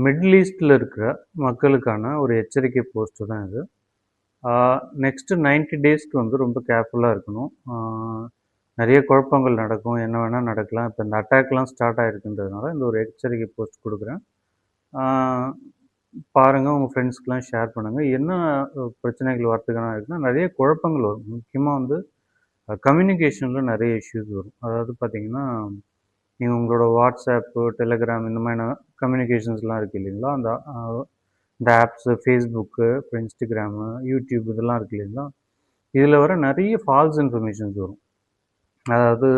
Middle ஈஸ்டில் இருக்கிற மக்களுக்கான ஒரு எச்சரிக்கை போஸ்ட்டு தான் இது. நெக்ஸ்ட்டு 90 டேஸ்க்கு வந்து ரொம்ப கேர்ஃபுல்லாக இருக்கணும். நிறைய குழப்பங்கள் நடக்கும், என்ன வேணால் நடக்கலாம். இப்போ இந்த அட்டாக்லாம் ஸ்டார்ட் ஆகிருக்குன்றதுனால இந்த ஒரு எச்சரிக்கை போஸ்ட் கொடுக்குறேன். பாருங்கள், உங்கள் ஃப்ரெண்ட்ஸ்க்கெலாம் ஷேர் பண்ணுங்கள். என்ன பிரச்சனைகள் வரத்துக்கான இருக்குன்னா, நிறைய குழப்பங்கள் வரும். முக்கியமாக வந்து கம்யூனிகேஷனில் நிறைய இஷ்யூஸ் வரும். அதாவது பார்த்திங்கன்னா, நீங்கள் உங்களோட வாட்ஸ்அப்பு, டெலகிராம் இந்த மாதிரியான கம்யூனிகேஷன்ஸ்லாம் இருக்குது இல்லைங்களா, இந்த ஆப்ஸு, ஃபேஸ்புக்கு, அப்புறம் இன்ஸ்டாகிராமு, யூடியூப் இதெல்லாம் இருக்குது இல்லைங்களா, இதில் வர நிறைய ஃபால்ஸ் இன்ஃபர்மேஷன்ஸ் வரும். அதாவது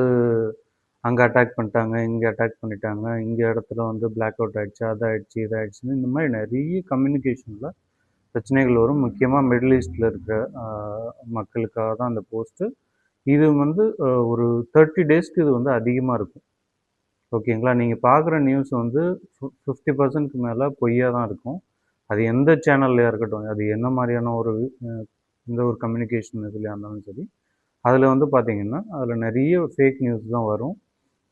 அங்கே அட்டாக் பண்ணிட்டாங்க, இங்கே அட்டாக் பண்ணிட்டாங்க, இங்கே இடத்துல வந்து பிளாக் அவுட் ஆகிடுச்சு, அதாகிடுச்சு, இதாகிடுச்சுன்னு இந்த மாதிரி நிறைய கம்யூனிகேஷனில் பிரச்சனைகள் வரும். முக்கியமாக மிடில் ஈஸ்டில் இருக்கிற மக்களுக்காக தான் அந்த போஸ்ட்டு. இது வந்து ஒரு 30 டேஸ்க்கு இது வந்து அதிகமாக இருக்கும். ஓகேங்களா, நீங்கள் பார்க்குற நியூஸ் வந்து 50%க்கு மேலே பொய்யாக தான் இருக்கும். அது எந்த சேனல்லையாக இருக்கட்டும், அது என்ன மாதிரியான ஒரு எந்த ஒரு கம்யூனிகேஷன் இதுலையாக இருந்தாலும் சரி, அதில் வந்து பார்த்திங்கன்னா அதில் நிறைய ஃபேக் நியூஸ் தான் வரும்.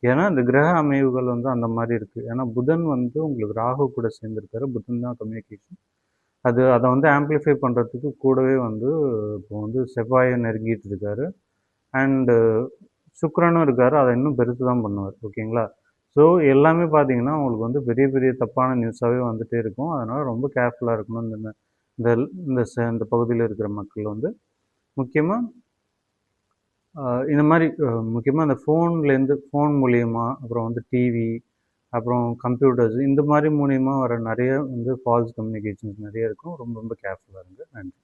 ஏன்னா இந்த கிரக அமைவுகள் வந்து அந்த மாதிரி இருக்குது. ஏன்னா புதன் வந்து உங்களுக்கு ராகு கூட சேர்ந்துருக்காரு. புதன் தான் கம்யூனிகேஷன். அதை வந்து ஆம்ப்ளிஃபை பண்ணுறதுக்கு கூடவே வந்து இப்போ வந்து செவ்வாயை நெருங்கிட்டு இருக்காரு. அண்டு சுக்கிரனும் இருக்கார். அதை இன்னும் பெருசு தான் பண்ணுவார். ஓகேங்களா, ஸோ எல்லாமே பார்த்தீங்கன்னா உங்களுக்கு வந்து பெரிய பெரிய தப்பான நியூஸாகவே வந்துகிட்டே இருக்கும். அதனால் ரொம்ப கேர்ஃபுல்லாக இருக்கணும் இந்த இந்த இந்த பகுதியில் இருக்கிற மக்கள் வந்து. முக்கியமாக இந்த மாதிரி முக்கியமாக இந்த ஃபோன் மூலியமா, அப்புறம் வந்து டிவி, அப்புறம் கம்ப்யூட்டர்ஸ் இந்த மாதிரி மூலியமாக வர நிறைய வந்து ஃபால்ஸ் கம்யூனிகேஷன்ஸ் நிறைய இருக்கும். ரொம்ப ரொம்ப கேர்ஃபுல்லாக இருங்க. நன்றி.